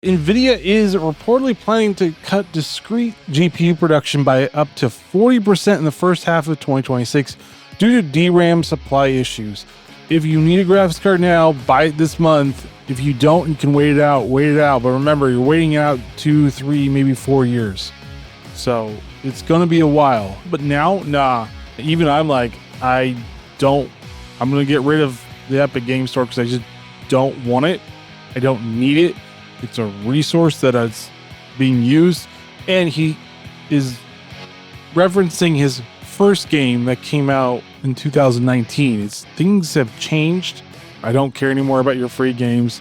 Nvidia is reportedly planning to cut discrete GPU production by up to 40% in the first half of 2026 due to DRAM supply issues. If you need a graphics card now, buy it this month. If you don't, you can wait it out. But remember, you're waiting it out 2, 3, maybe 4 years. So it's going to be a while. But now, nah. Even I'm like, I'm going to get rid of the Epic Game Store because I just don't want it. I don't need it. It's a resource that is being used. And he is referencing his first game that came out in 2019. Things have changed. I don't care anymore about your free games.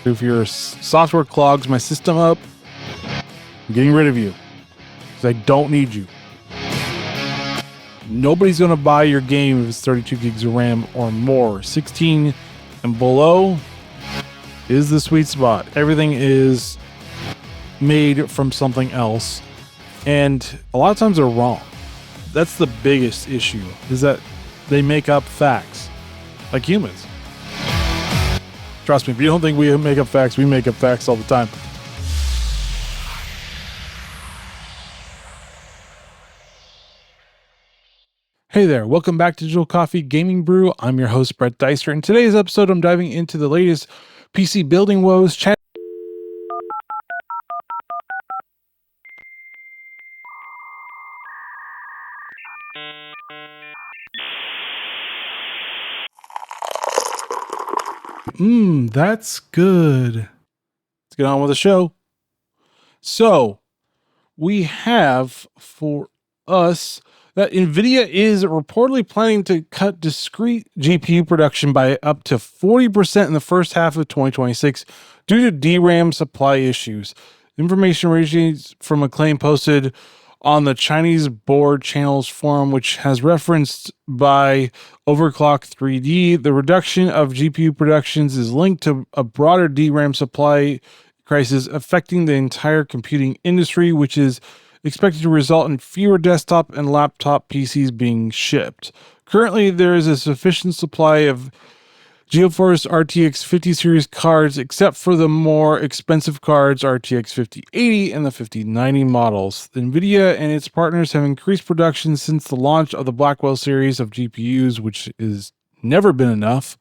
If your software clogs my system up, I'm getting rid of you because I don't need you. Nobody's going to buy your game if it's 32 gigs of RAM or more. 16 and below is the sweet spot. Everything is made from something else, and a lot of times they're wrong. That's the biggest issue, is that they make up facts like humans. Trust me, if you don't think we make up facts, we make up facts all the time. Hey there, welcome back to Digital Coffee Gaming Brew. I'm your host, Brett Deister. In today's episode, I'm diving into the latest PC building woes. That's good. Let's get on with the show. So, we have for us that Nvidia is reportedly planning to cut discrete GPU production by up to 40% in the first half of 2026 due to DRAM supply issues. Information originates from a claim posted on the Chinese board channels forum, which has referenced by Overclock 3D. The reduction of GPU productions is linked to a broader DRAM supply crisis affecting the entire computing industry, which is expected to result in fewer desktop and laptop PCs being shipped. Currently, there is a sufficient supply of GeForce RTX 50 series cards, except for the more expensive cards, RTX 5080 and the 5090 models. Nvidia and its partners have increased production since the launch of the Blackwell series of GPUs, which has never been enough.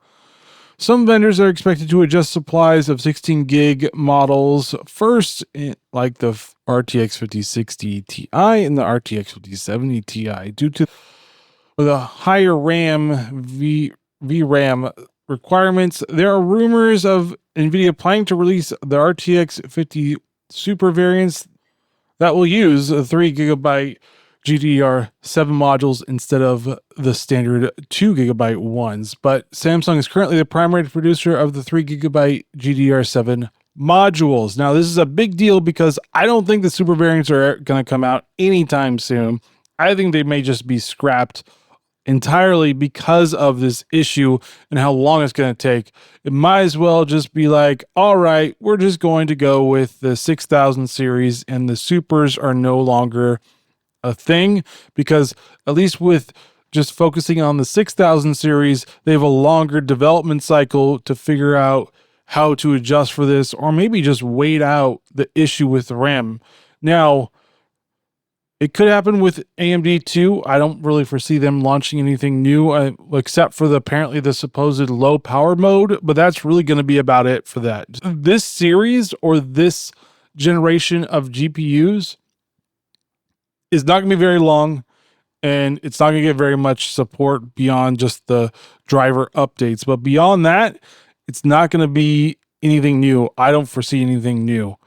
Some vendors are expected to adjust supplies of 16 gig models first, like the RTX 5060 Ti and the RTX 5070 Ti, due to the higher VRAM requirements. There are rumors of Nvidia planning to release the RTX 50 Super variants that will use 3 gigabyte GDDR7 modules instead of the standard 2 gigabyte ones. But Samsung is currently the primary producer of the 3 gigabyte GDDR7 modules. Now, this is a big deal because I don't think the super variants are going to come out anytime soon. I think they may just be scrapped entirely because of this issue and how long it's going to take. It might as well just be like, all right, we're just going to go with the 6000 series, and the supers are no longer a thing, because at least with just focusing on the 6000 series, they have a longer development cycle to figure out how to adjust for this, or maybe just wait out the issue with the RAM. Now, it could happen with AMD too. I don't really foresee them launching anything new, except for apparently the supposed low power mode, but that's really going to be about it for that. This series or this generation of GPUs is not going to be very long, and it's not going to get very much support beyond just the driver updates. But beyond that, it's not going to be anything new. I don't foresee anything new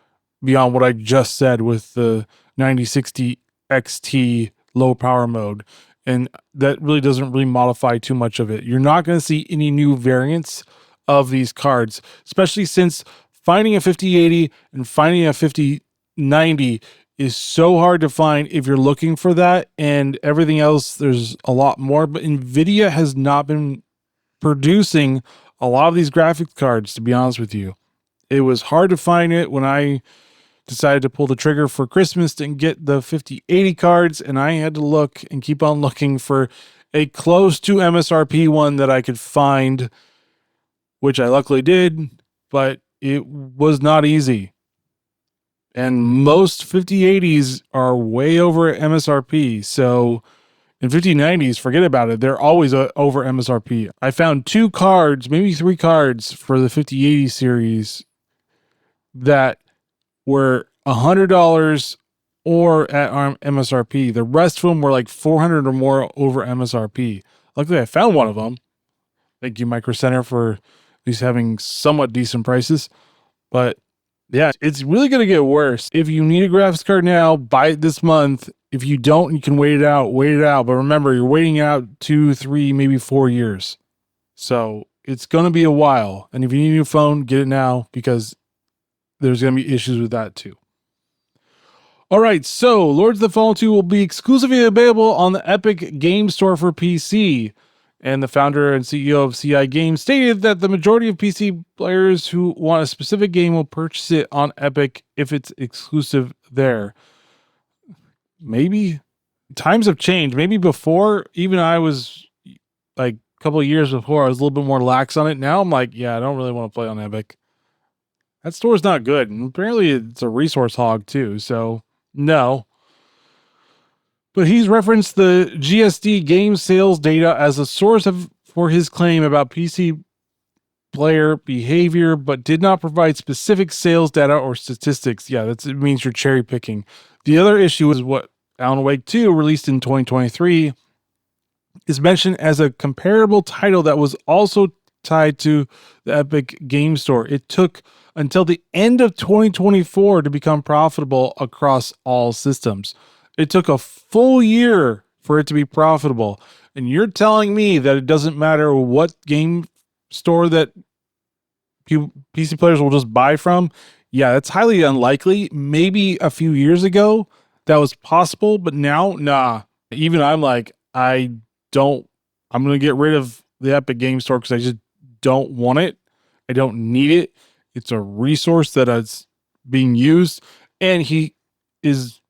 beyond what I just said with the 9060 XT low power mode. And that really doesn't really modify too much of it. You're not going to see any new variants of these cards, especially since finding a 5080 and finding a 5090 is so hard to find if you're looking for that, and everything else, there's a lot more. But Nvidia has not been producing a lot of these graphics cards, to be honest with you. It was hard to find it when I decided to pull the trigger for Christmas and get the 5080 cards, and I had to look and keep on looking for a close to MSRP one that I could find, which I luckily did, but it was not easy. And most 5080s are way over MSRP. So in 5090s, forget about it. They're always over MSRP. I found 2 cards, maybe 3 cards for the 5080 series that were $100 or at MSRP. The rest of them were like 400 or more over MSRP. Luckily, I found one of them. Thank you, Micro Center, for at least having somewhat decent prices. But yeah, it's really going to get worse. If you need a graphics card now, buy it this month. If you don't, you can wait it out. But remember, you're waiting out 2, 3, maybe 4 years. So it's going to be a while. And if you need a new phone, get it now, because there's going to be issues with that too. All right, so Lords of the Fallen 2 will be exclusively available on the Epic Game Store for PC. And the founder and CEO of CI Games stated that the majority of PC players who want a specific game will purchase it on Epic if it's exclusive there. Maybe times have changed. Maybe before, even I was like a couple of years before, I was a little bit more lax on it. Now I'm like, yeah, I don't really want to play on Epic. That store's not good. And apparently it's a resource hog too. So no. But he's referenced the GSD game sales data as a source for his claim about PC player behavior, but did not provide specific sales data or statistics. Yeah, it means you're cherry picking. The other issue is what Alan Wake 2, released in 2023, is mentioned as a comparable title that was also tied to the Epic Game Store. It took until the end of 2024 to become profitable across all systems. It took a full year for it to be profitable. And you're telling me that it doesn't matter what game store that PC players will just buy from? Yeah, that's highly unlikely. Maybe a few years ago that was possible, but now, nah. Even I'm like, I'm going to get rid of the Epic Game Store because I just don't want it. I don't need it. It's a resource that is being used. And he is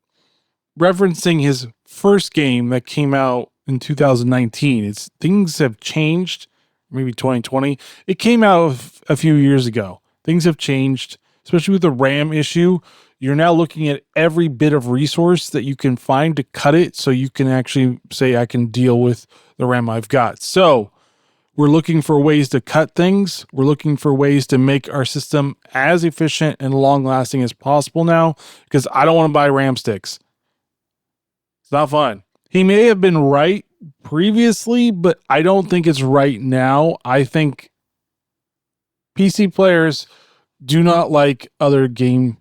referencing his first game that came out in 2019. Things have changed, maybe 2020. It came out a few years ago. Things have changed, especially with the RAM issue. You're now looking at every bit of resource that you can find to cut it so you can actually say, I can deal with the RAM I've got. So we're looking for ways to cut things. We're looking for ways to make our system as efficient and long-lasting as possible now, because I don't want to buy RAM sticks. It's not fun. He may have been right previously, but I don't think it's right now. I think PC players do not like other game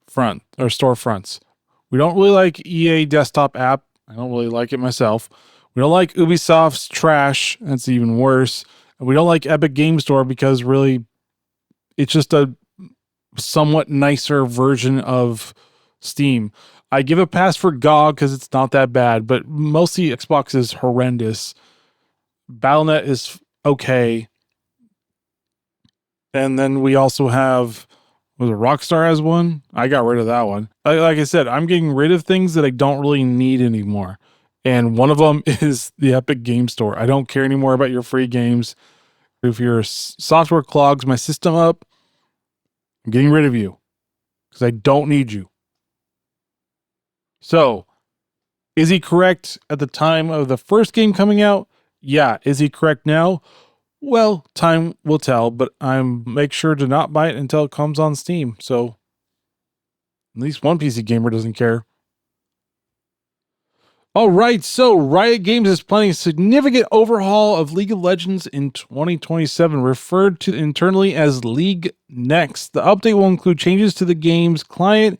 front or storefronts. We don't really like EA desktop app. I don't really like it myself. We don't like Ubisoft's trash. That's even worse. And we don't like Epic Game Store because really it's just a somewhat nicer version of Steam. I give a pass for GOG because it's not that bad, but mostly Xbox is horrendous. Battle.net is okay. And then we also have, was it Rockstar has one? I got rid of that one. Like I said, I'm getting rid of things that I don't really need anymore. And one of them is the Epic Game Store. I don't care anymore about your free games. If your software clogs my system up, I'm getting rid of you because I don't need you. So, is he correct at the time of the first game coming out? Yeah. Is he correct now? Well, time will tell, but I'm make sure to not buy it until it comes on Steam. So, at least one PC gamer doesn't care. All right, so Riot Games is planning a significant overhaul of League of Legends in 2027, referred to internally as League Next. The update will include changes to the game's client,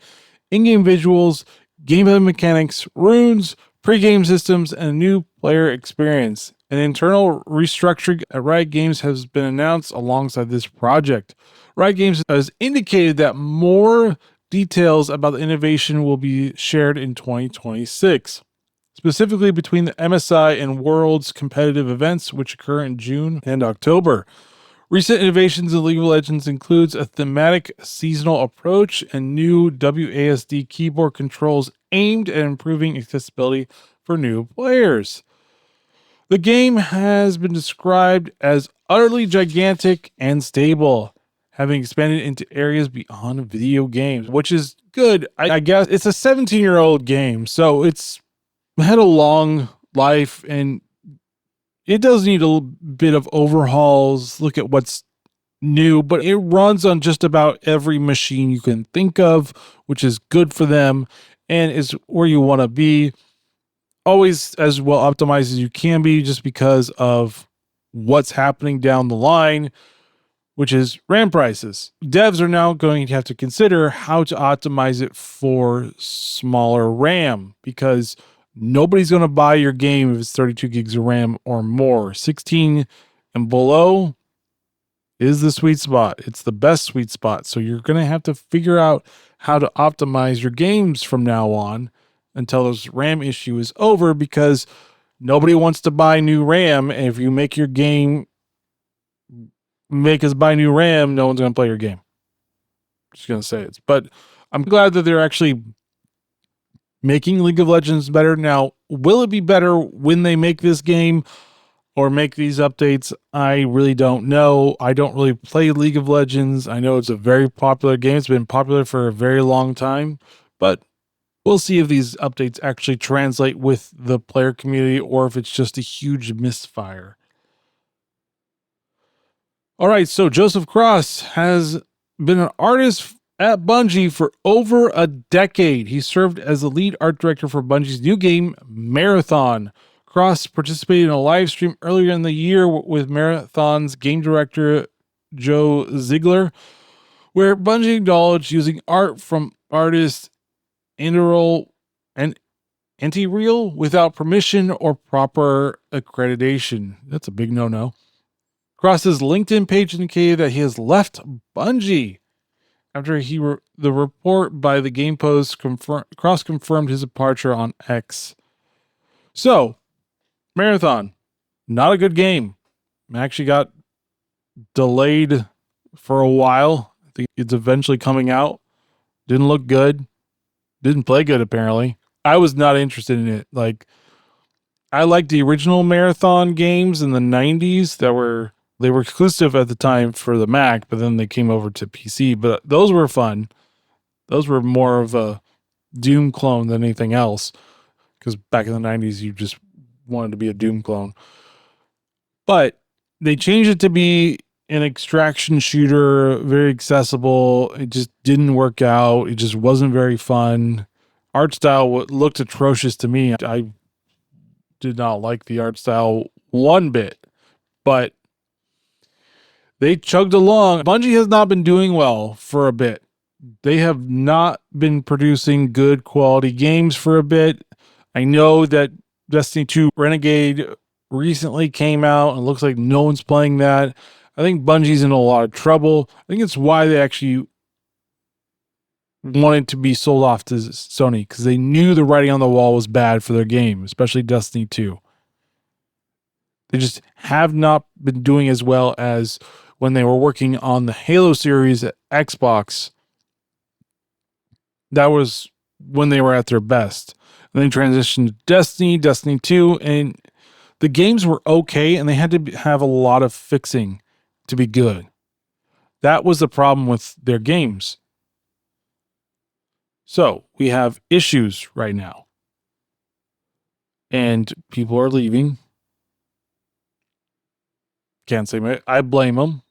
in-game visuals, gameplay mechanics, runes, pre-game systems, and a new player experience. An internal restructuring at Riot Games has been announced alongside this project. Riot Games has indicated that more details about the innovation will be shared in 2026. Specifically between the MSI and Worlds competitive events, which occur in June and October. Recent innovations in League of Legends includes a thematic seasonal approach and new WASD keyboard controls aimed at improving accessibility for new players. The game has been described as utterly gigantic and stable, having expanded into areas beyond video games, which is good. I guess it's a 17-year-old game, so it's had a long life and it does need a bit of overhauls. Look at what's new, but it runs on just about every machine you can think of, which is good for them and is where you want to be. Always as well optimized as you can be, just because of what's happening down the line, which is RAM prices. Devs are now going to have to consider how to optimize it for smaller RAM, because nobody's going to buy your game if it's 32 gigs of RAM or more. 16 and below is the sweet spot. It's the best sweet spot. So you're going to have to figure out how to optimize your games from now on until this RAM issue is over, because nobody wants to buy new RAM. And if you make your game make us buy new RAM, no one's going to play your game. Just going to say it. But I'm glad that they're actually making League of Legends better. Now, will it be better when they make this game or make these updates? I really don't know. I don't really play League of Legends. I know it's a very popular game. It's been popular for a very long time, but we'll see if these updates actually translate with the player community or if it's just a huge misfire. All right, so Joseph Cross has been an artist at Bungie for over a decade. He served as the lead art director for Bungie's new game, Marathon. Cross participated in a live stream earlier in the year with Marathon's game director, Joe Ziegler, where Bungie acknowledged using art from artists Integral and Anti-Real without permission or proper accreditation. That's a big no-no. Cross's LinkedIn page indicated that he has left Bungie after the report by the Game Post Cross confirmed his departure on X. So, Marathon, not a good game. It actually got delayed for a while. I think it's eventually coming out. Didn't look good. Didn't play good, apparently. I was not interested in it. Like, I liked the original Marathon games in the 90s they were exclusive at the time for the Mac, but then they came over to PC. But those were fun. Those were more of a Doom clone than anything else, because back in the 90s, you just wanted to be a Doom clone. But they changed it to be an extraction shooter, very accessible. It just didn't work out. It just wasn't very fun. Art style looked atrocious to me. I did not like the art style one bit, but they chugged along. Bungie has not been doing well for a bit. They have not been producing good quality games for a bit. I know that Destiny 2 Renegade recently came out and looks like no one's playing that. I think Bungie's in a lot of trouble. I think it's why they actually wanted to be sold off to Sony, because they knew the writing on the wall was bad for their game, especially Destiny 2. They just have not been doing as well as when they were working on the Halo series at Xbox. That was when they were at their best. And then transitioned to Destiny 2, and the games were okay, and they had to have a lot of fixing to be good. That was the problem with their games. So we have issues right now, and people are leaving. Can't say I blame them,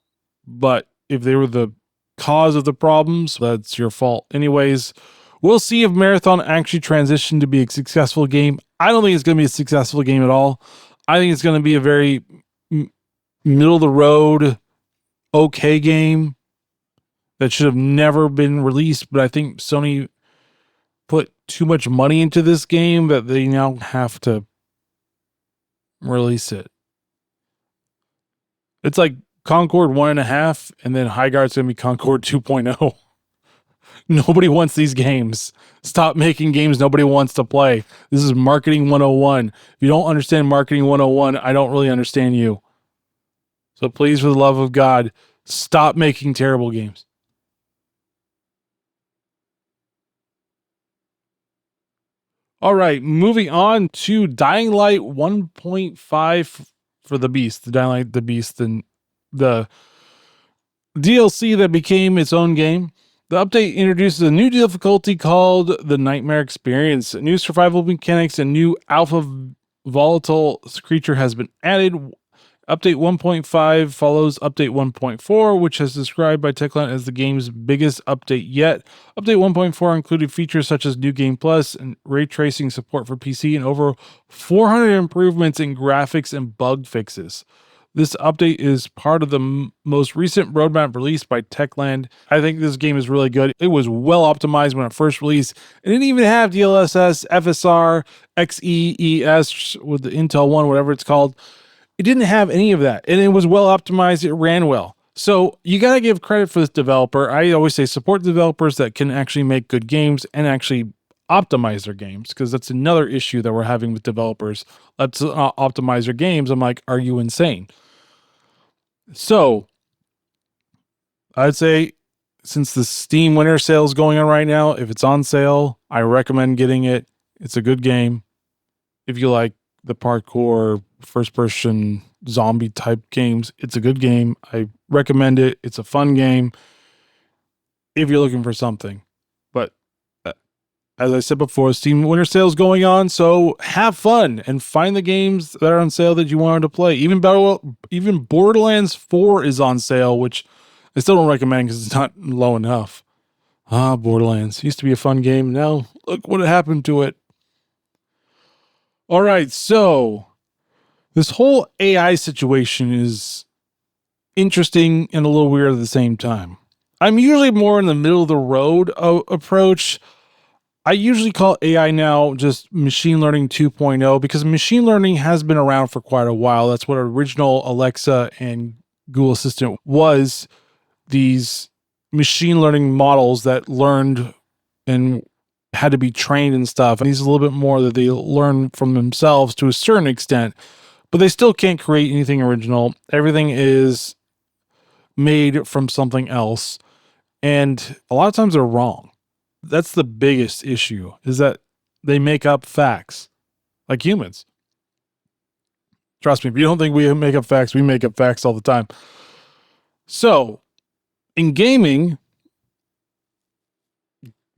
but if they were the cause of the problems, that's your fault. Anyways, we'll see if Marathon actually transitioned to be a successful game. I don't think it's going to be a successful game at all. I think it's going to be a very middle of the road, okay game that should have never been released. But I think Sony put too much money into this game that they now have to release it. It's like Concord 1.5, and then High Guard's going to be Concord 2.0. Nobody wants these games. Stop making games nobody wants to play. This is marketing 101. If you don't understand marketing 101, I don't really understand you. So please, for the love of God, stop making terrible games. All right, moving on to Dying Light 1.5 for the Beast. The Dying Light, the Beast, and the DLC that became its own game. The update introduces a new difficulty called the Nightmare Experience. New survival mechanics and new alpha volatile creature has been added. Update 1.5 follows Update 1.4, which is described by Techland as the game's biggest update yet. Update 1.4 included features such as New Game Plus and ray tracing support for PC and over 400 improvements in graphics and bug fixes. This update is part of the most recent roadmap released by Techland. I think this game is really good. It was well optimized when it first released. It didn't even have DLSS, FSR, XEES with the Intel one, whatever it's called. It didn't have any of that, and it was well optimized. It ran well. So you got to give credit for this developer. I always say support developers that can actually make good games and actually optimize their games, because that's another issue that we're having with developers. Let's optimize your games. I'm like, are you insane? So I'd say, since the Steam Winter Sale is going on right now, if it's on sale, I recommend getting it. It's a good game. If you like the parkour, first-person zombie type games, it's a good game. I recommend it. It's a fun game if you're looking for something. But as I said before, Steam Winter Sale is going on, so have fun and find the games that are on sale that you wanted to play. Even Borderlands 4 is on sale, which I still don't recommend because it's not low enough. Borderlands used to be a fun game. Now look what happened to it. All right, so this whole AI situation is interesting and a little weird at the same time. I'm usually more in the middle of the road approach. I usually call AI now just machine learning 2.0 because machine learning has been around for quite a while. That's what original Alexa and Google Assistant was. These machine learning models that learned and had to be trained and stuff. And these are a little bit more that they learn from themselves to a certain extent, but they still can't create anything original. Everything is made from something else. And a lot of times they're wrong. That's the biggest issue, is that they make up facts like humans. Trust me, if you don't think we make up facts, we make up facts all the time. So in gaming,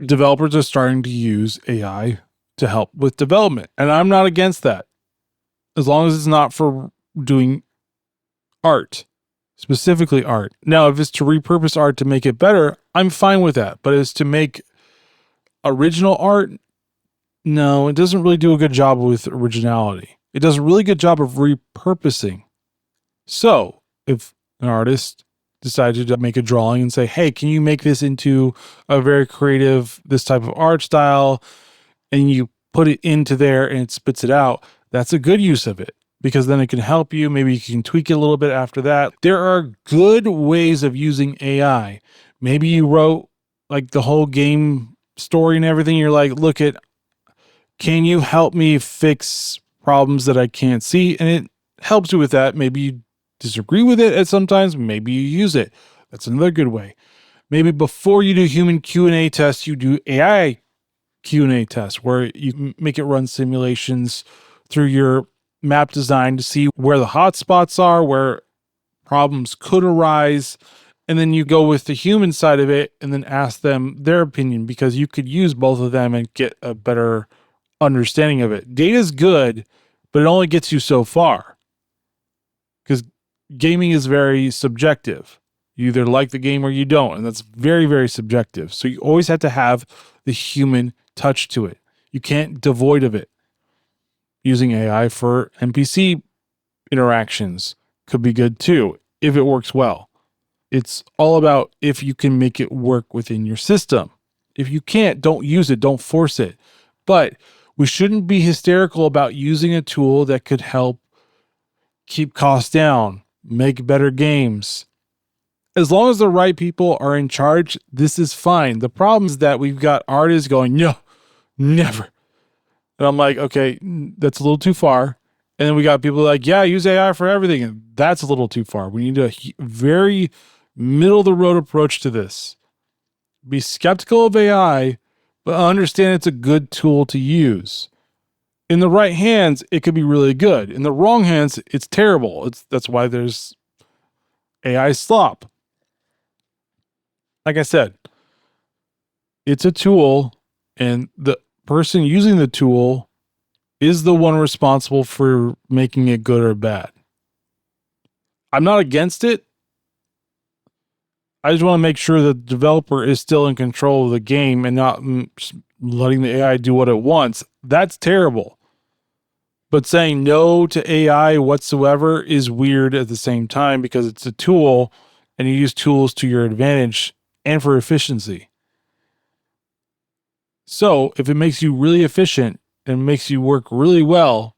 developers are starting to use AI to help with development. And I'm not against that, as long as it's not for doing art, specifically art. Now, if it's to repurpose art to make it better, I'm fine with that. But it's to make original art, no, it doesn't really do a good job with originality. It does a really good job of repurposing. So if an artist decided to make a drawing and say, hey, can you make this into a very creative, this type of art style, and you put it into there and it spits it out, that's a good use of it, because then it can help you. Maybe you can tweak it a little bit after that. There are good ways of using AI. Maybe you wrote like the whole game story and everything. You're like, look at, can you help me fix problems that I can't see? And it helps you with that. Maybe you disagree with it at sometimes, maybe you use it. That's another good way. Maybe before you do human Q&A tests, you do AI Q&A tests where you make it run simulations through your map design to see where the hot spots are, where problems could arise, and then you go with the human side of it and then ask them their opinion, because you could use both of them and get a better understanding of it. Data is good, but it only gets you so far, because gaming is very subjective. You either like the game or you don't, and that's very, very subjective. So you always have to have the human touch to it. You can't devoid of it. Using AI for NPC interactions could be good too, if it works well. It's all about if you can make it work within your system. If you can't, don't use it, don't force it. But we shouldn't be hysterical about using a tool that could help keep costs down, make better games. As long as the right people are in charge, this is fine. The problem is that we've got artists going, no, never. And I'm like, okay, that's a little too far. And then we got people like, yeah, use AI for everything. And that's a little too far. We need a very middle of the road approach to this. Be skeptical of AI, but understand it's a good tool to use. In the right hands, it could be really good. In the wrong hands, it's terrible. That's why there's AI slop. Like I said, It's a tool, and the person using the tool is the one responsible for making it good or bad. I'm not against it. I just want to make sure that the developer is still in control of the game and not letting the AI do what it wants. That's terrible. But saying no to AI whatsoever is weird at the same time because it's a tool and you use tools to your advantage and for efficiency. So if it makes you really efficient and makes you work really well,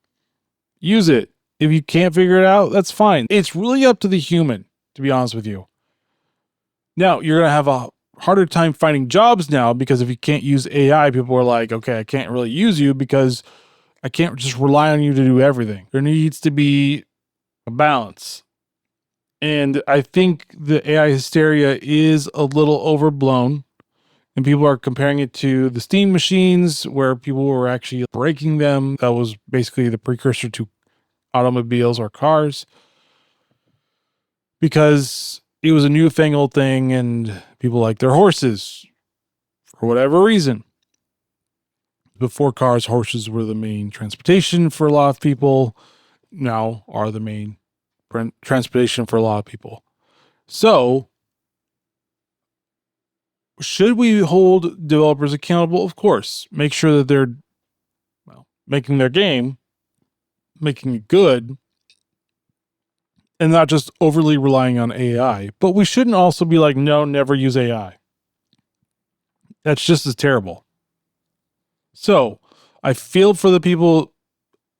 use it. If you can't figure it out, that's fine. It's really up to the human, to be honest with you. Now, you're going to have a harder time finding jobs now because if you can't use AI, people are like, okay, I can't really use you because I can't just rely on you to do everything. There needs to be a balance. And I think the AI hysteria is a little overblown. And people are comparing it to the steam machines where people were actually breaking them. That was basically the precursor to automobiles or cars because it was a newfangled thing and people like their horses for whatever reason. Before cars, horses were the main transportation for a lot of people. Now are the main transportation for a lot of people. So, should we hold developers accountable? Of course. Make sure that they're making their game, making it good, and not just overly relying on AI. But we shouldn't also be like, no, never use AI. That's just as terrible. So, I feel for the people,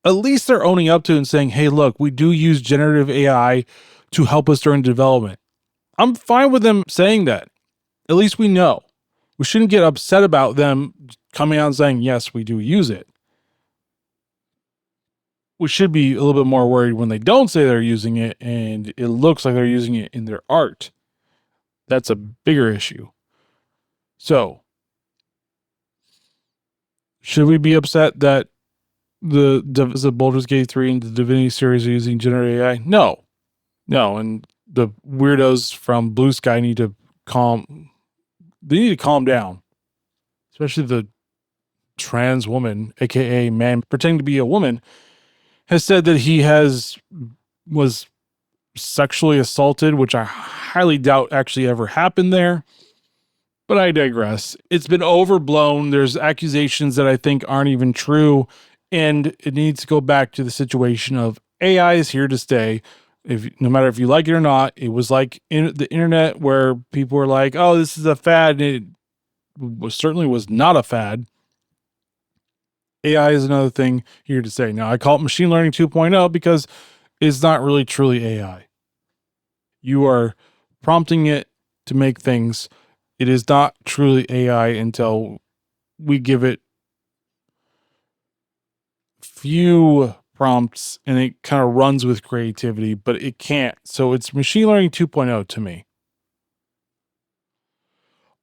at least they're owning up to and saying, hey, look, we do use generative AI to help us during development. I'm fine with them saying that. At least we know. We shouldn't get upset about them coming out and saying, yes, we do use it. We should be a little bit more worried when they don't say they're using it and it looks like they're using it in their art. That's a bigger issue. So, should we be upset that the Baldur's Gate 3 and the Divinity series are using generative AI? No. No, and the weirdos from Blue Sky need to calm down. Especially the trans woman, aka man pretending to be a woman, has said that he was sexually assaulted, which I highly doubt actually ever happened there. But I digress. It's been overblown. There's accusations that I think aren't even true. And it needs to go back to the situation of AI is here to stay. No matter if you like it or not, it was like in the internet where people were like, oh, this is a fad. And it certainly was not a fad. AI is another thing here to stay. Now, I call it machine learning 2.0 because it's not really truly AI. You are prompting it to make things. It is not truly AI until we give it few prompts and it kind of runs with creativity, but it can't. So it's machine learning 2.0 to me.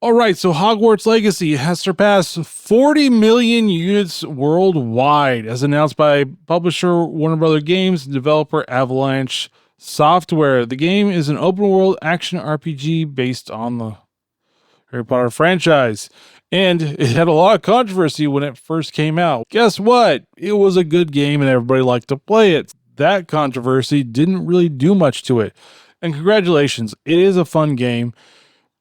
All right, so Hogwarts Legacy has surpassed 40 million units worldwide, as announced by publisher Warner Brothers Games and developer Avalanche Software. The game is an open-world action RPG based on the Harry Potter franchise, and it had a lot of controversy when it first came out. Guess what? It was a good game and everybody liked to play it. That controversy didn't really do much to it. And congratulations, it is a fun game.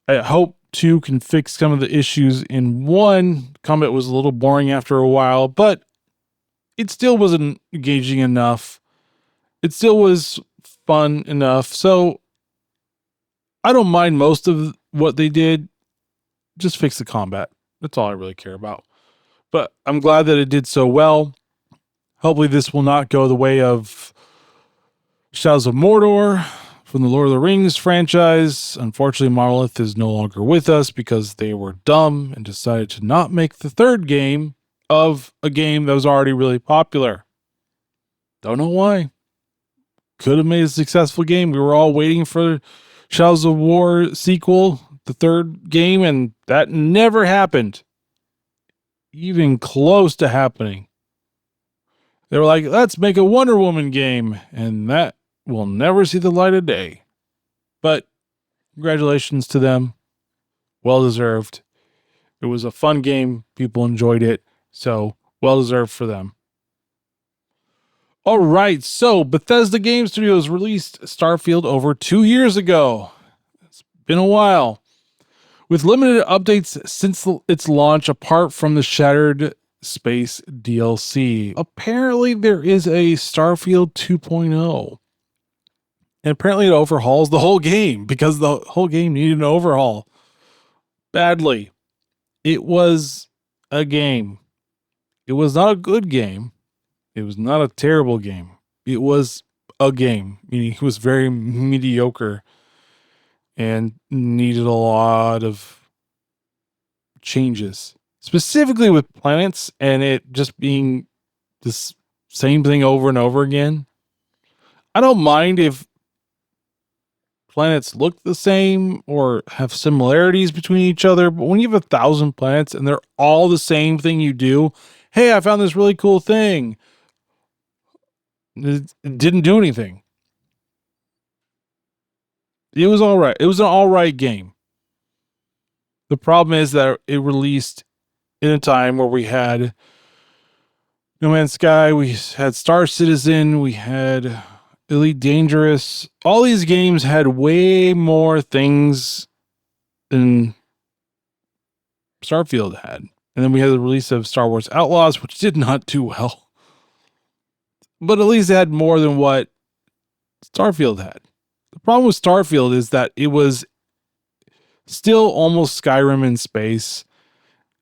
I hope 2 can fix some of the issues in 1. Combat was a little boring after a while, but it still wasn't engaging enough. It still was fun enough. So I don't mind most of what they did. Just fix the combat. That's all I really care about. But I'm glad that it did so well. Hopefully this will not go the way of Shadows of Mordor from the Lord of the Rings franchise. Unfortunately, Monolith is no longer with us because they were dumb and decided to not make the 3rd game of a game that was already really popular. Don't know why. Could have made a successful game. We were all waiting for Shadows of War sequel, the 3rd game, and that never happened. Even close to happening. They were like, let's make a Wonder Woman game, and that will never see the light of day. But congratulations to them. Well deserved. It was a fun game. People enjoyed it. So well deserved for them. All right. So Bethesda Game Studios released Starfield over 2 years ago. It's been a while. With limited updates since its launch, apart from the Shattered Space DLC. Apparently, there is a Starfield 2.0. And apparently, it overhauls the whole game because the whole game needed an overhaul badly. It was a game. It was not a good game. It was not a terrible game. It was a game, meaning it was very mediocre and needed a lot of changes, specifically with planets and it just being this same thing over and over again. I don't mind if planets look the same or have similarities between each other, but when you have 1,000 planets and they're all the same thing you do, hey, I found this really cool thing. It didn't do anything. It was all right. It was an all right game. The problem is that it released in a time where we had No Man's Sky, we had Star Citizen, we had Elite Dangerous. All these games had way more things than Starfield had. And then we had the release of Star Wars Outlaws, which did not do well. But at least it had more than what Starfield had. The problem with Starfield is that it was still almost Skyrim in space.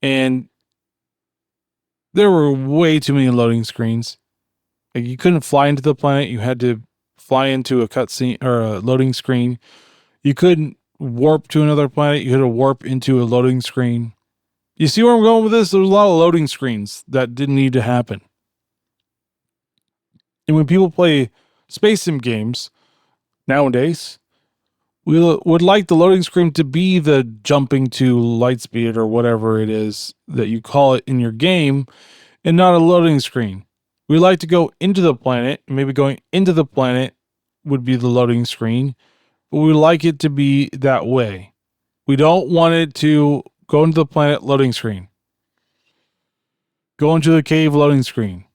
And there were way too many loading screens. Like you couldn't fly into the planet. You had to fly into a cutscene or a loading screen. You couldn't warp to another planet. You had to warp into a loading screen. You see where I'm going with this? There was a lot of loading screens that didn't need to happen. And when people play space sim games nowadays, we would like the loading screen to be the jumping to light speed or whatever it is that you call it in your game and not a loading screen. We like to go into the planet. Maybe going into the planet would be the loading screen, but we like it to be that way. We don't want it to go into the planet loading screen. Go into the cave loading screen.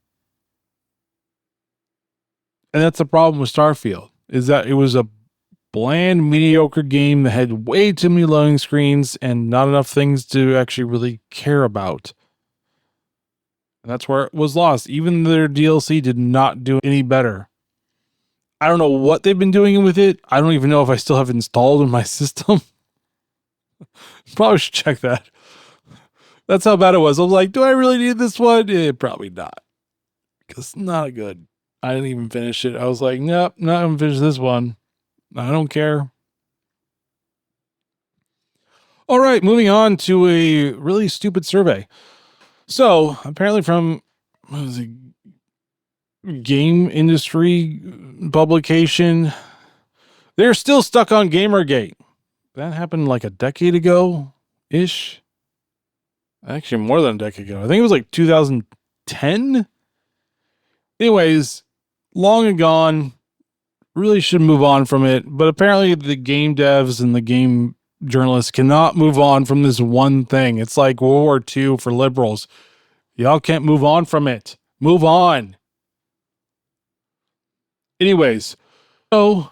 And that's the problem with Starfield, is that it was a bland, mediocre game that had way too many loading screens and not enough things to actually really care about. And that's where it was lost. Even their DLC did not do any better. I don't know what they've been doing with it. I don't even know if I still have it installed in my system. Probably should check that. That's how bad it was. I was like, do I really need this one? Probably not. Because it's not good. I didn't even finish it. I was like, nope, not going to finish this one. I don't care. All right, moving on to a really stupid survey. So, apparently from game industry publication, they're still stuck on Gamergate. That happened like a decade ago-ish. Actually, more than a decade ago. I think it was like 2010. Anyways, long and gone. Really should move on from it. But apparently the game devs and the game journalists cannot move on from this one thing. It's like World War II for liberals. Y'all can't move on from it. Move on. Anyways, so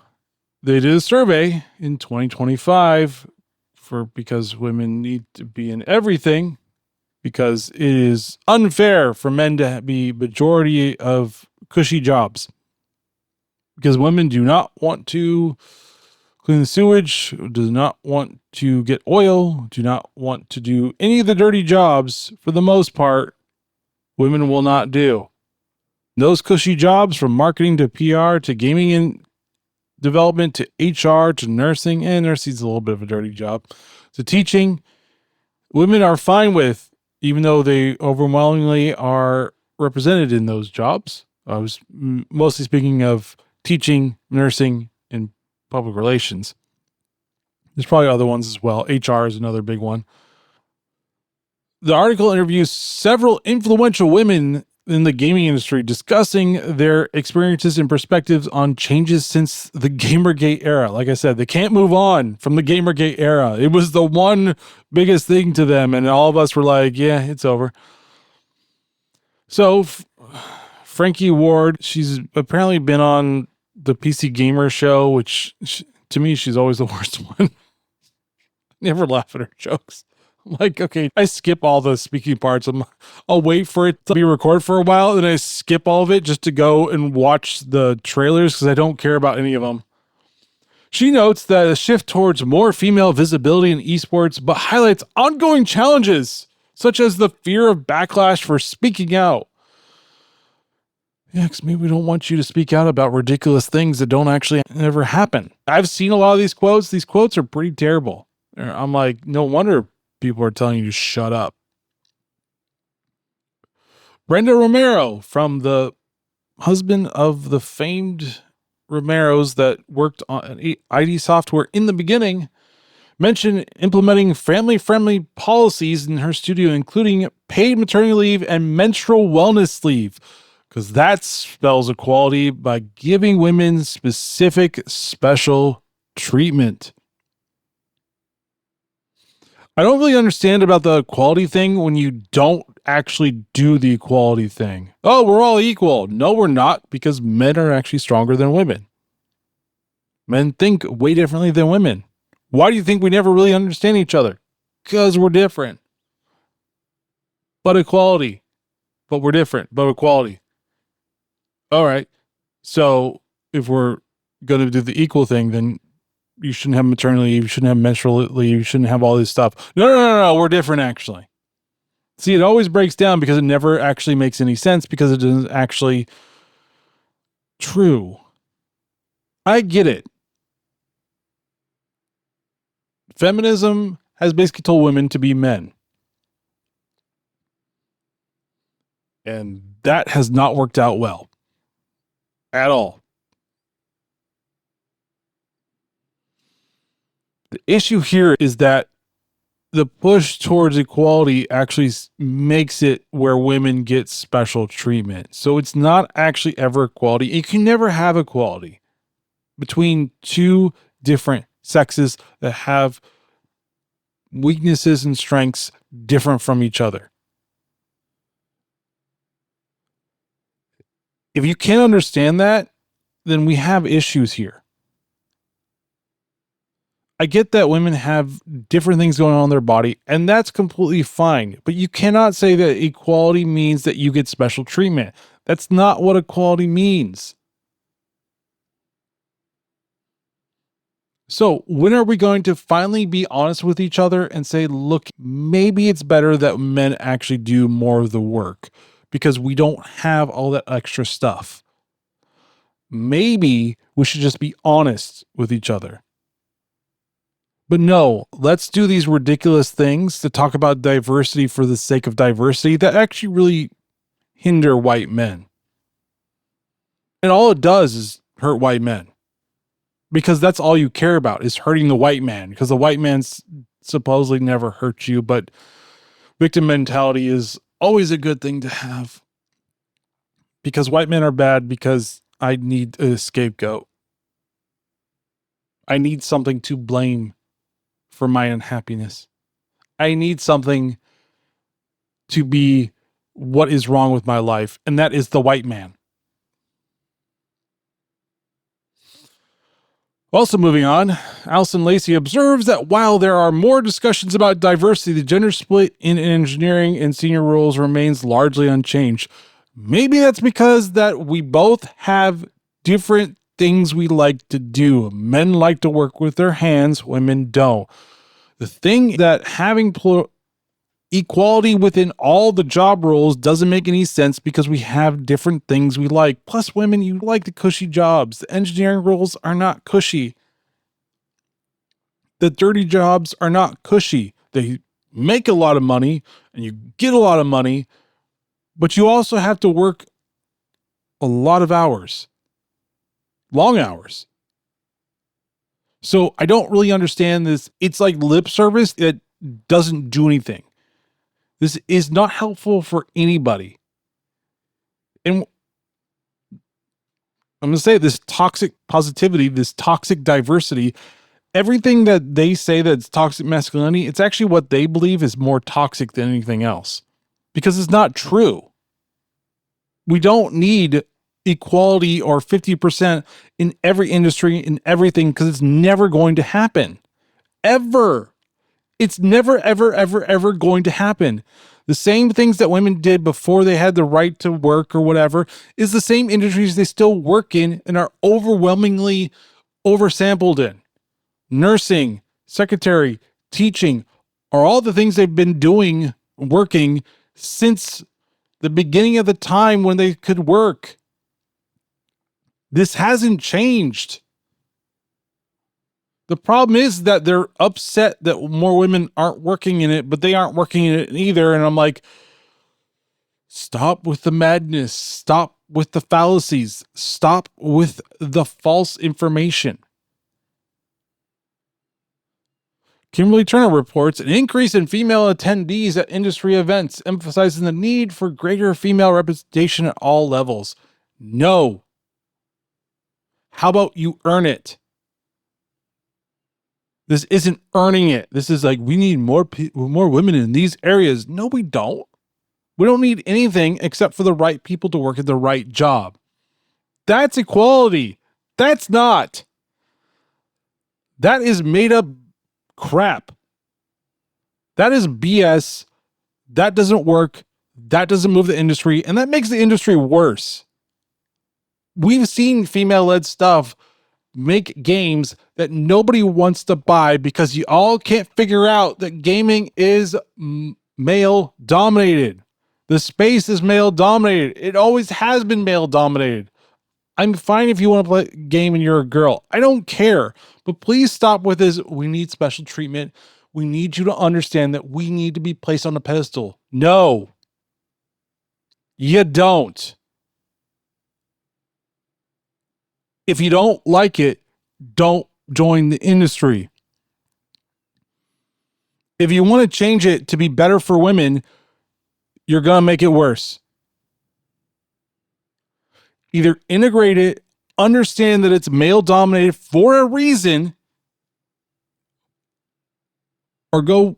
they did a survey in 2025 because women need to be in everything, because it is unfair for men to be majority of cushy jobs. Because women do not want to clean the sewage, do not want to get oil, do not want to do any of the dirty jobs. For the most part, women will not do. Those cushy jobs, from marketing to PR to gaming and development to HR to nursing, and nursing is a little bit of a dirty job, to teaching, women are fine with, even though they overwhelmingly are represented in those jobs. I was mostly speaking of teaching, nursing, and public relations. There's probably other ones as well. HR is another big one. The article interviews several influential women in the gaming industry discussing their experiences and perspectives on changes since the Gamergate era. Like I said, they can't move on from the Gamergate era. It was the one biggest thing to them, and all of us were like, yeah, it's over. So Frankie Ward, she's apparently been on the PC Gamer show, which to me, she's always the worst one. Never laugh at her jokes. I'm like, okay, I skip all the speaking parts. I'll wait for it to be recorded for a while, and I skip all of it just to go and watch the trailers because I don't care about any of them. She notes that a shift towards more female visibility in esports, but highlights ongoing challenges, such as the fear of backlash for speaking out. Yeah, because maybe we don't want you to speak out about ridiculous things that don't actually ever happen. I've seen a lot of these quotes. These quotes are pretty terrible. I'm like, no wonder people are telling you to shut up. Brenda Romero, from the husband of the famed Romeros that worked on ID software in the beginning, mentioned implementing family-friendly policies in her studio, including paid maternity leave and menstrual wellness leave, because that spells equality by giving women specific special treatment. I don't really understand about the equality thing when you don't actually do the equality thing. Oh, we're all equal. No, we're not, because men are actually stronger than women. Men think way differently than women. Why do you think we never really understand each other? Because we're different. But equality. But we're different. But equality. All right. So if we're going to do the equal thing, then you shouldn't have maternity leave, you shouldn't have menstrual leave, you shouldn't have all this stuff. No, we're different, actually. See, it always breaks down because it never actually makes any sense because it isn't actually true. I get it. Feminism has basically told women to be men. And that has not worked out well. At all. The issue here is that the push towards equality actually makes it where women get special treatment. So it's not actually ever equality. You can never have equality between two different sexes that have weaknesses and strengths different from each other. If you can't understand that, then we have issues here. I get that women have different things going on in their body, and that's completely fine. But you cannot say that equality means that you get special treatment. That's not what equality means. So when are we going to finally be honest with each other and say, look, maybe it's better that men actually do more of the work because we don't have all that extra stuff. Maybe we should just be honest with each other. But no, let's do these ridiculous things to talk about diversity for the sake of diversity that actually really hinder white men. And all it does is hurt white men. Because that's all you care about is hurting the white man. Because the white man's supposedly never hurt you, but victim mentality is always a good thing to have. Because white men are bad because I need a scapegoat. I need something to blame for my unhappiness. I need something to be what is wrong with my life, and that is the white man. Also moving on, Alison Lacey observes that while there are more discussions about diversity, the gender split in engineering and senior roles remains largely unchanged. Maybe that's because that we both have different things we like to do. Men like to work with their hands, women don't. The thing that having equality within all the job roles doesn't make any sense because we have different things we like. Plus, women, you like the cushy jobs. The engineering roles are not cushy. The dirty jobs are not cushy. They make a lot of money and you get a lot of money, but you also have to work a lot of hours. Long hours. So I don't really understand this. It's like lip service that doesn't do anything. This is not helpful for anybody. And I'm going to say this toxic positivity, this toxic diversity, everything that they say that's toxic masculinity, it's actually what they believe is more toxic than anything else, because it's not true. We don't need equality or 50% in every industry, in everything, because it's never going to happen. Ever. It's never, ever, ever, ever going to happen. The same things that women did before they had the right to work or whatever is the same industries they still work in and are overwhelmingly oversampled in. Nursing, secretary, teaching are all the things they've been doing, working since the beginning of the time when they could work. This hasn't changed. The problem is that they're upset that more women aren't working in it, but they aren't working in it either. And I'm like, stop with the madness. Stop with the fallacies. Stop with the false information. Kimberly Turner reports an increase in female attendees at industry events, emphasizing the need for greater female representation at all levels. No. How about you earn it? This isn't earning it. This is like, we need more women in these areas. No, we don't. We don't need anything except for the right people to work at the right job. That's equality. That's not. That is made up crap. That is BS. That doesn't work. That doesn't move the industry. And that makes the industry worse. We've seen female-led stuff make games that nobody wants to buy because you all can't figure out that gaming is male dominated. The space is male dominated. It always has been male dominated. I'm fine if you want to play a game and you're a girl. I don't care. But please stop with this. We need special treatment. We need you to understand that we need to be placed on a pedestal. No, you don't. If you don't like it, don't join the industry. If you want to change it to be better for women, you're going to make it worse. Either integrate it, understand that it's male dominated for a reason, or go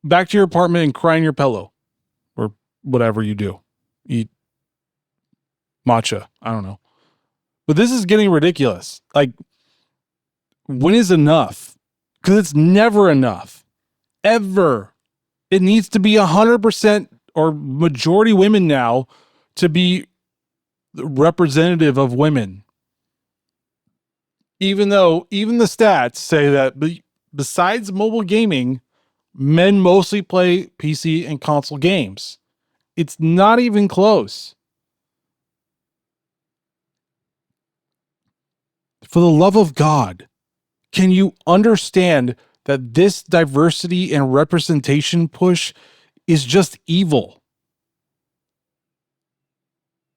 back to your apartment and cry in your pillow or whatever you do. Eat matcha. I don't know. But this is getting ridiculous. Like, when is enough? Because it's never enough. Ever. It needs to be 100% or majority women now to be representative of women. Even though even the stats say that besides mobile gaming, men mostly play PC and console games. It's not even close. For the love of God, can you understand that this diversity and representation push is just evil?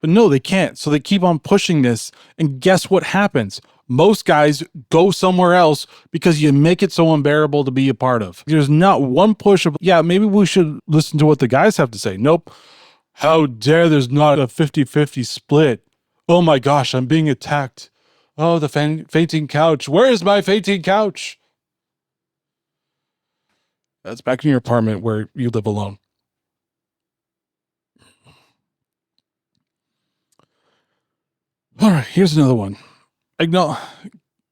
But no, they can't. So they keep on pushing this. And guess what happens? Most guys go somewhere else because you make it so unbearable to be a part of. There's not one push of, yeah, maybe we should listen to what the guys have to say. Nope. How dare there's not a 50-50 split? Oh my gosh, I'm being attacked. Oh, the fainting couch. Where is my fainting couch? That's back in your apartment where you live alone. All right, here's another one.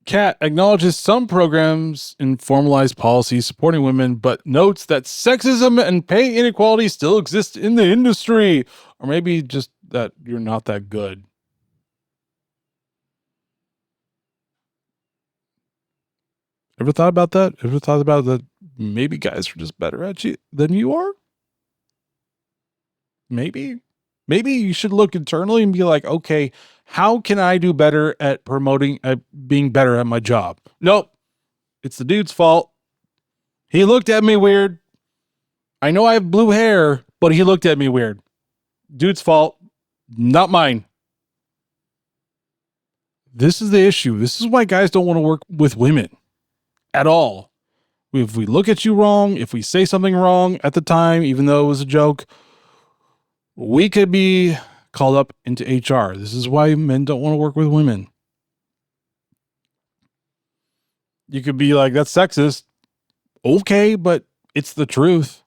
Cat acknowledges some programs and formalized policies supporting women, but notes that sexism and pay inequality still exist in the industry. Or maybe just that you're not that good. Ever thought about that? Ever thought about that? Maybe guys are just better at you than you are? Maybe you should look internally and be like, okay, how can I do better at being better at my job? Nope. It's the dude's fault. He looked at me weird. I know I have blue hair, but he looked at me weird. Dude's fault, not mine. This is the issue. This is why guys don't want to work with women at all. If we look at you wrong, if we say something wrong at the time, even though it was a joke, we could be called up into HR. This is why men don't want to work with women. You could be like, that's sexist. Okay, but it's the truth.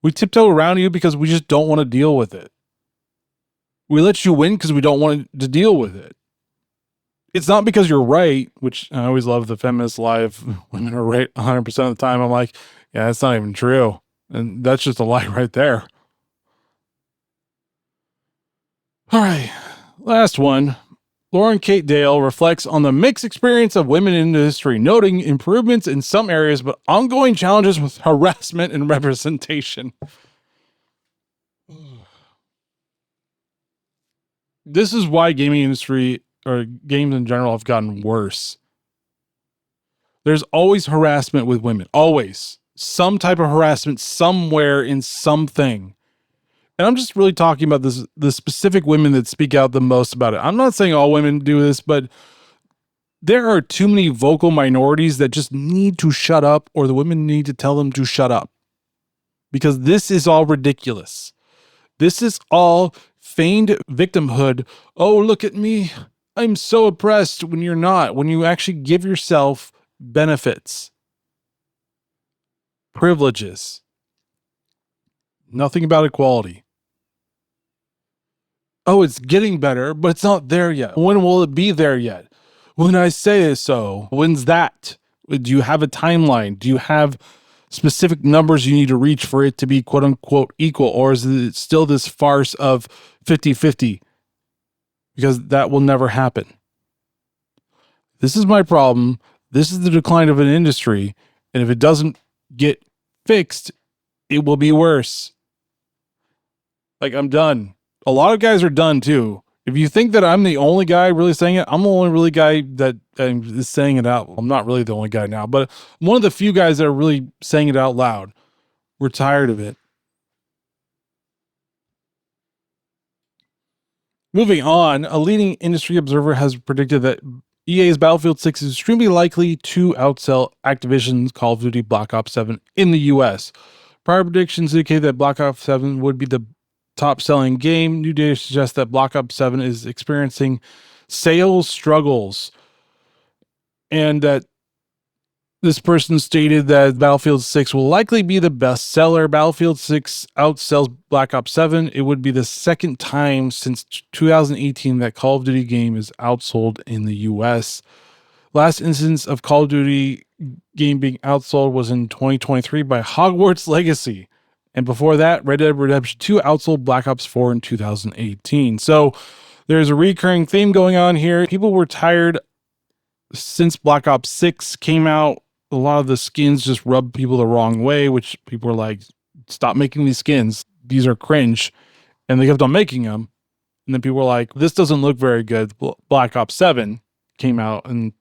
We tiptoe around you because we just don't want to deal with it. We let you win because we don't want to deal with it. It's not because you're right, which I always love the feminist lie of women are right 100% of the time. I'm like, yeah, that's not even true. And that's just a lie right there. All right, last one. Lauren Kate Dale reflects on the mixed experience of women in industry, noting improvements in some areas, but ongoing challenges with harassment and representation. This is why gaming industry or games in general have gotten worse. There's always harassment with women, always. Some type of harassment somewhere in something. And I'm just really talking about the specific women that speak out the most about it. I'm not saying all women do this, but there are too many vocal minorities that just need to shut up, or the women need to tell them to shut up. Because this is all ridiculous. This is all feigned victimhood. Oh, look at me. I'm so oppressed, when you're not. When you actually give yourself benefits, privileges. Nothing about equality. Oh, it's getting better, but it's not there yet. When will it be there yet? When I say so. When's that? Do you have a timeline? Do you have specific numbers you need to reach for it to be quote unquote equal? Or is it still this farce of 50-50? Because that will never happen. This is my problem. This is the decline of an industry. And if it doesn't get fixed, it will be worse. Like, I'm done. A lot of guys are done too. If you think that I'm the only guy really saying it, I'm the only really guy that is saying it out. I'm not really the only guy now, but I'm one of the few guys that are really saying it out loud. We're tired of it. Moving on, a leading industry observer has predicted that EA's Battlefield 6 is extremely likely to outsell Activision's Call of Duty Black Ops 7 in the US. Prior predictions indicate that Black Ops 7 would be the top-selling game. New data suggests that Black Ops 7 is experiencing sales struggles, and that this person stated that Battlefield 6 will likely be the best seller. Battlefield 6 outsells Black Ops 7. It would be the second time since 2018 that Call of Duty game is outsold in the US. Last instance of Call of Duty game being outsold was in 2023 by Hogwarts Legacy. And before that, Red Dead Redemption 2 outsold Black Ops 4 in 2018. So there's a recurring theme going on here. People were tired since Black Ops 6 came out. A lot of the skins just rubbed people the wrong way, which people were like, stop making these skins. These are cringe. And they kept on making them. And then people were like, this doesn't look very good. Black Ops 7 came out. And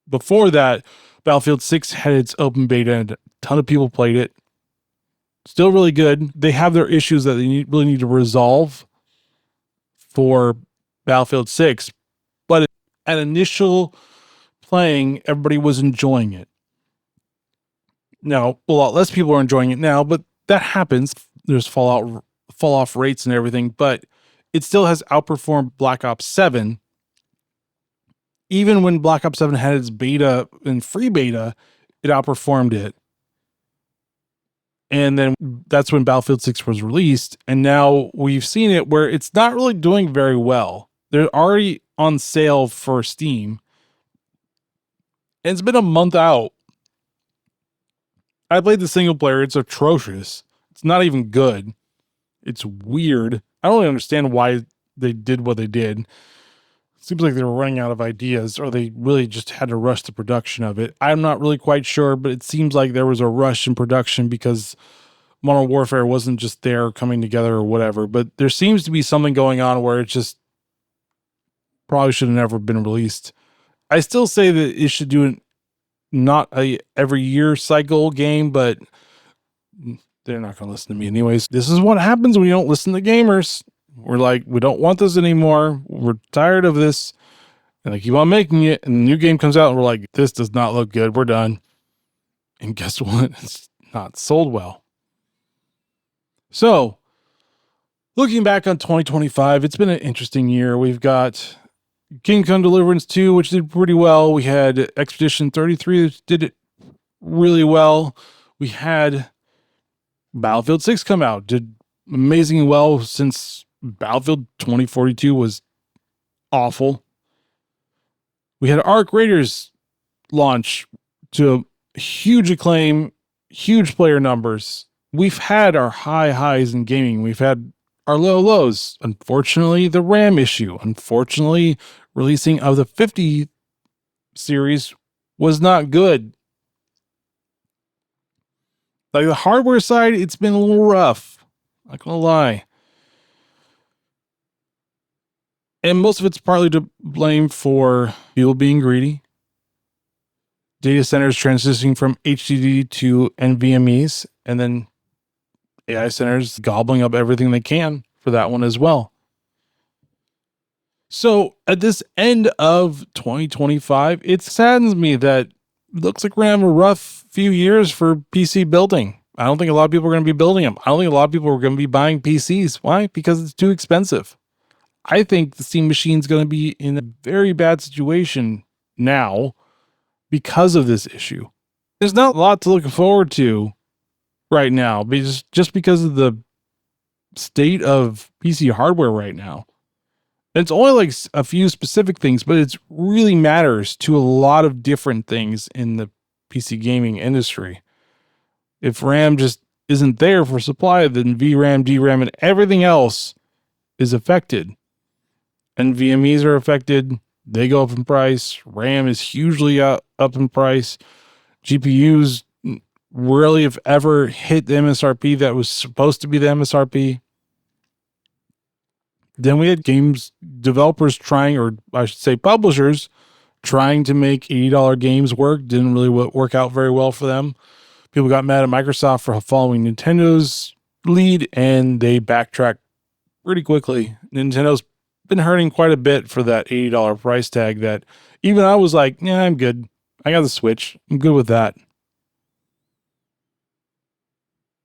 before that, Battlefield 6 had its open beta and a ton of people played it. Still really good. They have their issues that they really need to resolve for Battlefield 6. But at initial playing, everybody was enjoying it. Now, a lot less people are enjoying it now, but that happens. There's fall off rates and everything, but it still has outperformed Black Ops 7. Even when Black Ops 7 had its beta and free beta, it outperformed it. And then that's when Battlefield 6 was released. And now we've seen it where it's not really doing very well. They're already on sale for Steam. And it's been a month out. I played the single player. It's atrocious. It's not even good. It's weird. I don't really understand why they did what they did. Seems like they were running out of ideas, or they really just had to rush the production of it. I'm not really quite sure, but it seems like there was a rush in production because Modern Warfare wasn't just there coming together or whatever. But there seems to be something going on where it just probably should have never been released. I still say that it should do not a every year cycle game, but they're not going to listen to me anyways. This is what happens when you don't listen to gamers. We're like, we don't want this anymore. We're tired of this. And they keep on making it. And the new game comes out and we're like, this does not look good. We're done. And guess what? It's not sold well. So Looking back on 2025, it's been an interesting year. We've got Kingdom Come Deliverance 2, which did pretty well. We had Expedition 33, which did it really well. We had Battlefield 6 come out, did amazingly well since Battlefield 2042 was awful. We had Arc Raiders launch to huge acclaim, huge player numbers. We've had our high highs in gaming. We've had our low lows. Unfortunately, the RAM issue. Unfortunately, releasing of the 50 series was not good. Like the hardware side, it's been a little rough. Not gonna lie. And most of it's partly to blame for people being greedy. Data centers transitioning from HDD to NVMe's, and then AI centers gobbling up everything they can for that one as well. So at this end of 2025, it saddens me that it looks like we're going to have a rough few years for PC building. I don't think a lot of people are going to be building them. I don't think a lot of people are going to be buying PCs. Why? Because it's too expensive. I think the Steam machine's going to be in a very bad situation now because of this issue. There's not a lot to look forward to right now, just because of the state of PC hardware right now. It's only like a few specific things, but it really matters to a lot of different things in the PC gaming industry. If RAM just isn't there for supply, then VRAM, DRAM, and everything else is affected. NVMe's are affected. They go up in price. RAM is hugely up in price. GPUs rarely, if ever, hit the MSRP that was supposed to be the MSRP. Then we had games developers trying, or I should say publishers, trying to make $80 games work. Didn't really work out very well for them. People got mad at Microsoft for following Nintendo's lead, and they backtracked pretty quickly. Nintendo's been hurting quite a bit for that $80 price tag that even I was like, yeah, I'm good. I got the Switch. I'm good with that.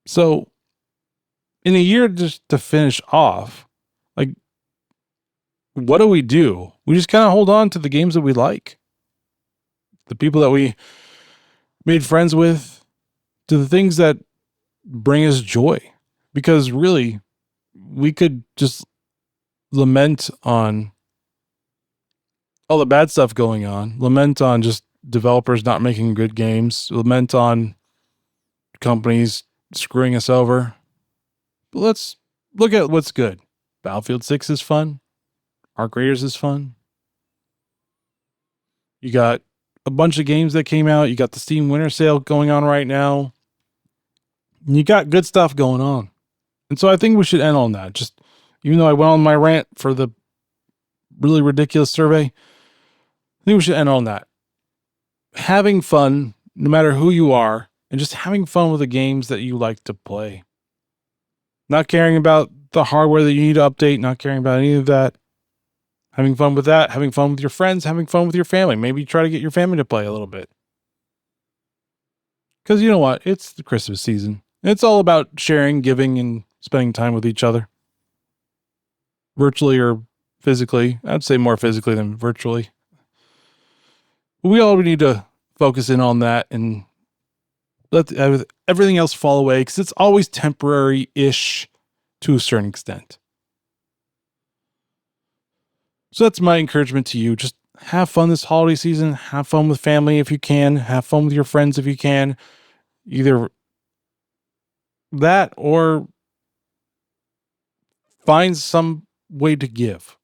So in a year, just to finish off, like, what do? We just kind of hold on to the games that we like, the people that we made friends with, to the things that bring us joy. Because really, we could just lament on all the bad stuff going on, lament on just developers not making good games, lament on companies screwing us over. But let's look at what's good. Battlefield 6 is fun. Arc Raiders is fun. You got a bunch of games that came out. You got the Steam Winter Sale going on right now. And you got good stuff going on. And so I think we should end on that. Just, even though I went on my rant for the really ridiculous survey, I think we should end on that. Having fun, no matter who you are, and just having fun with the games that you like to play. Not caring about the hardware that you need to update, not caring about any of that. Having fun with that, having fun with your friends, having fun with your family. Maybe try to get your family to play a little bit. Because you know what? It's the Christmas season. It's all about sharing, giving, and spending time with each other. Virtually or physically. I'd say more physically than virtually. We all need to focus in on that and let everything else fall away, because it's always temporary-ish to a certain extent. So that's my encouragement to you. Just have fun this holiday season. Have fun with family if you can. Have fun with your friends if you can. Either that or find some way to give.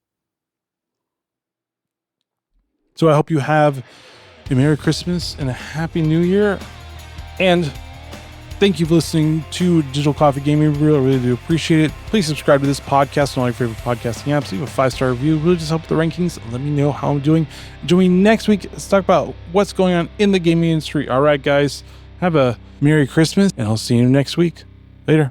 So I hope you have a Merry Christmas and a Happy New Year. And thank you for listening to Digital Coffee Gaming Review. I really do appreciate it. Please subscribe to this podcast on all your favorite podcasting apps. Leave a 5-star review. It really just helps the rankings. Let me know how I'm doing. Join me next week. Let's talk about what's going on in the gaming industry. All right, guys. Have a Merry Christmas, and I'll see you next week. Later.